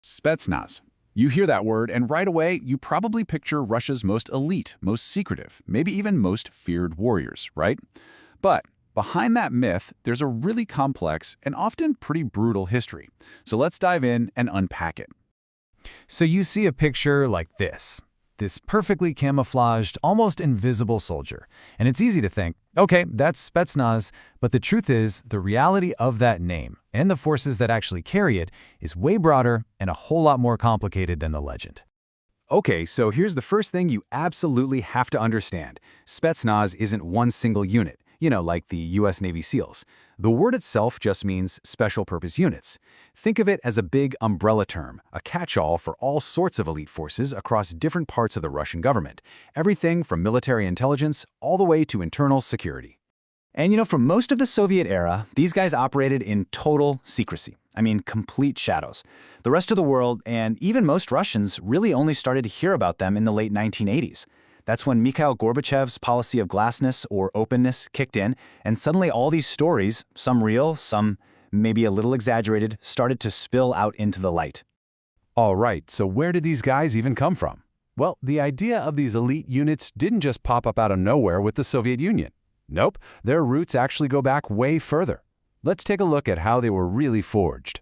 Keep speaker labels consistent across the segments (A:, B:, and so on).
A: Spetsnaz. You hear that word, and right away, you probably picture Russia's most elite, most secretive, maybe even most feared warriors, right? But behind that myth, there's a really complex and often pretty brutal history. So let's dive in and unpack it.
B: So you see a picture like this perfectly camouflaged, almost invisible soldier. And it's easy to think, okay, that's Spetsnaz, but the truth is, the reality of that name and the forces that actually carry it is way broader and a whole lot more complicated than the legend.
C: Okay, so here's the first thing you absolutely have to understand. Spetsnaz isn't one single unit, like the US Navy SEALs. The word itself just means special purpose units. Think of it as a big umbrella term, a catch-all for all sorts of elite forces across different parts of the Russian government. Everything from military intelligence all the way to internal security.
D: And for most of the Soviet era, these guys operated in total secrecy. I mean, complete shadows. The rest of the world, and even most Russians, really only started to hear about them in the late 1980s. That's when Mikhail Gorbachev's policy of glassness or openness kicked in, and suddenly all these stories, some real, some maybe a little exaggerated, started to spill out into the light.
E: All right, so where did these guys even come from? Well, the idea of these elite units didn't just pop up out of nowhere with the Soviet Union. Nope, their roots actually go back way further. Let's take a look at how they were really forged.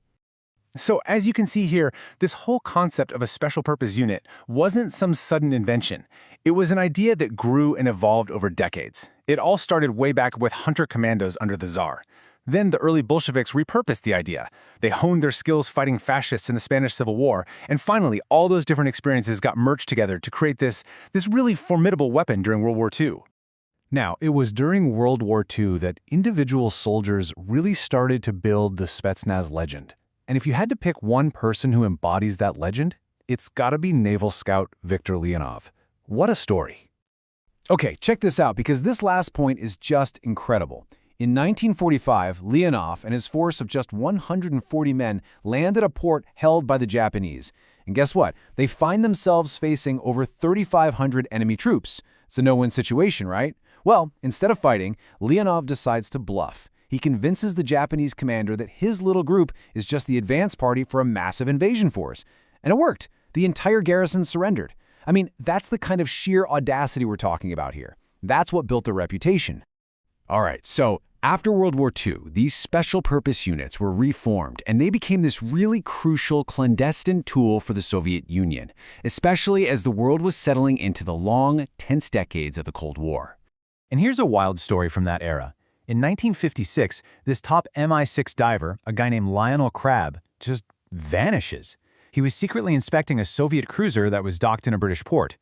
F: So as you can see here, this whole concept of a special purpose unit wasn't some sudden invention. It was an idea that grew and evolved over decades. It all started way back with hunter commandos under the Tsar. Then the early Bolsheviks repurposed the idea. They honed their skills fighting fascists in the Spanish Civil War, and finally all those different experiences got merged together to create this really formidable weapon during World War II.
B: Now, it was during World War II that individual soldiers really started to build the Spetsnaz legend. And if you had to pick one person who embodies that legend, it's gotta be Naval Scout Viktor Leonov. What a story. Okay, check this out, because this last point is just incredible. In 1945, Leonov and his force of just 140 men land at a port held by the Japanese. And guess what? They find themselves facing over 3,500 enemy troops. It's a no-win situation, right? Well, instead of fighting, Leonov decides to bluff. He convinces the Japanese commander that his little group is just the advance party for a massive invasion force. And it worked. The entire garrison surrendered. I mean, that's the kind of sheer audacity we're talking about here. That's what built their reputation.
C: All right, so after World War II, these special purpose units were reformed, and they became this really crucial clandestine tool for the Soviet Union, especially as the world was settling into the long, tense decades of the Cold War.
D: And here's a wild story from that era. In 1956, this top MI6 diver, a guy named Lionel Crabb, just vanishes. He was secretly inspecting a Soviet cruiser that was docked in a British port.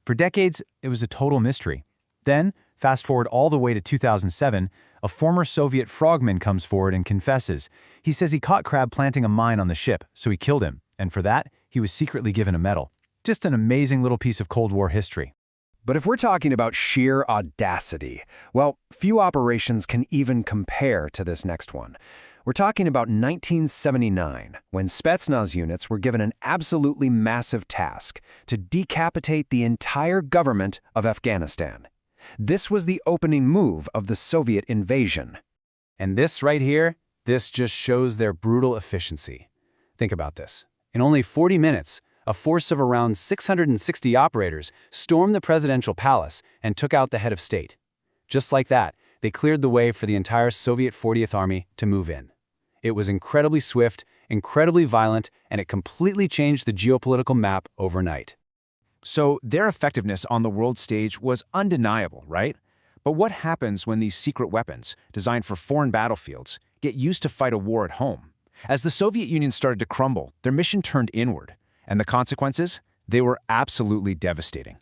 D: For decades, it was a total mystery. Then, fast forward all the way to 2007, a former Soviet frogman comes forward and confesses. He says he caught Crabb planting a mine on the ship, so he killed him, and for that, he was secretly given a medal. Just an amazing little piece of Cold War history.
C: But if we're talking about sheer audacity, well, few operations can even compare to this next one. We're talking about 1979, when Spetsnaz units were given an absolutely massive task to decapitate the entire government of Afghanistan. This was the opening move of the Soviet invasion.
B: And this right here, this just shows their brutal efficiency. Think about this. In only 40 minutes, a force of around 660 operators stormed the presidential palace and took out the head of state. Just like that, they cleared the way for the entire Soviet 40th Army to move in. It was incredibly swift, incredibly violent, and it completely changed the geopolitical map overnight.
F: So their effectiveness on the world stage was undeniable, right? But what happens when these secret weapons, designed for foreign battlefields, get used to fight a war at home? As the Soviet Union started to crumble, their mission turned inward. And the consequences? They were absolutely devastating.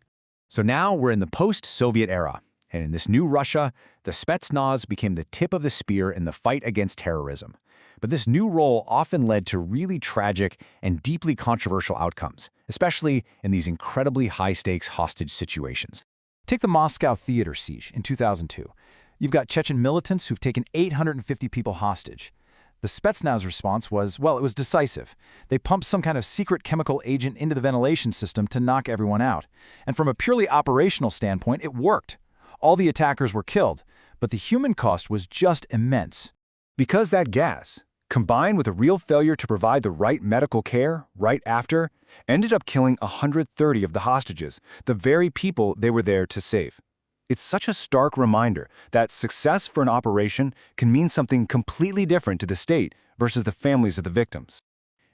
C: So now we're in the post-Soviet era, and in this new Russia, the Spetsnaz became the tip of the spear in the fight against terrorism. But this new role often led to really tragic and deeply controversial outcomes, especially in these incredibly high-stakes hostage situations.
B: Take the Moscow theater siege in 2002. You've got Chechen militants who've taken 850 people hostage. The Spetsnaz response was, well, it was decisive. They pumped some kind of secret chemical agent into the ventilation system to knock everyone out. And from a purely operational standpoint, it worked. All the attackers were killed, but the human cost was just immense.
F: Because that gas, combined with a real failure to provide the right medical care right after, ended up killing 130 of the hostages, the very people they were there to save. It's such a stark reminder that success for an operation can mean something completely different to the state versus the families of the victims.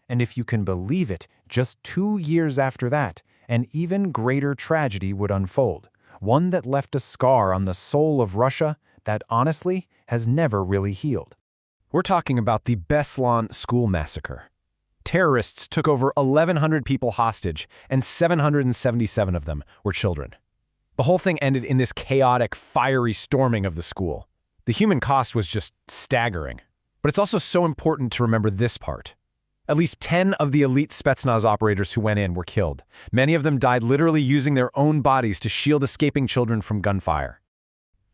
B: And if you can believe it, just 2 years after that, an even greater tragedy would unfold, one that left a scar on the soul of Russia that honestly has never really healed.
D: We're talking about the Beslan school massacre. Terrorists took over 1,100 people hostage, and 777 of them were children. The whole thing ended in this chaotic, fiery storming of the school. The human cost was just staggering. But it's also so important to remember this part. At least 10 of the elite Spetsnaz operators who went in were killed. Many of them died literally using their own bodies to shield escaping children from gunfire.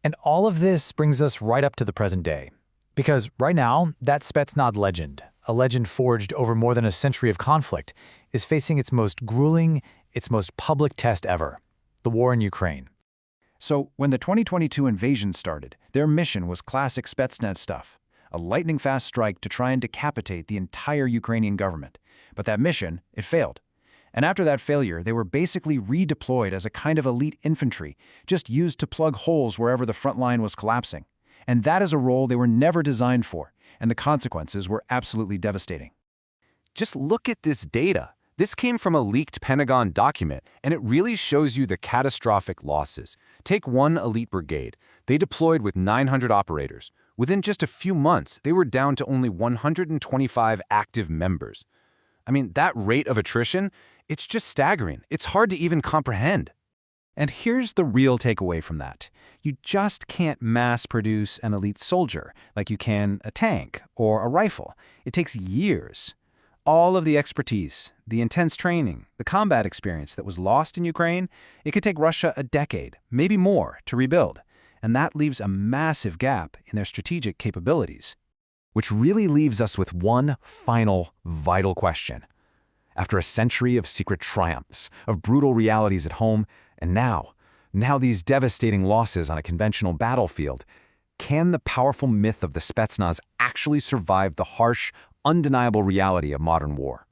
C: And all of this brings us right up to the present day. Because right now, that Spetsnaz legend, a legend forged over more than a century of conflict, is facing its most grueling, its most public test ever, the war in Ukraine.
A: So, when the 2022 invasion started, their mission was classic Spetsnaz stuff. A lightning-fast strike to try and decapitate the entire Ukrainian government. But that mission, it failed. And after that failure, they were basically redeployed as a kind of elite infantry, just used to plug holes wherever the front line was collapsing. And that is a role they were never designed for, and the consequences were absolutely devastating.
E: Just look at this data. This came from a leaked Pentagon document, and it really shows you the catastrophic losses. Take one elite brigade. They deployed with 900 operators. Within just a few months, they were down to only 125 active members. I mean, that rate of attrition, it's just staggering. It's hard to even comprehend.
A: And here's the real takeaway from that. You just can't mass-produce an elite soldier like you can a tank or a rifle. It takes years. All of the expertise, the intense training, the combat experience that was lost in Ukraine, it could take Russia a decade, maybe more, to rebuild. And that leaves a massive gap in their strategic capabilities.
E: Which really leaves us with one final, vital question. After a century of secret triumphs, of brutal realities at home, and now these devastating losses on a conventional battlefield, can the powerful myth of the Spetsnaz actually survive the harsh, undeniable reality of modern war?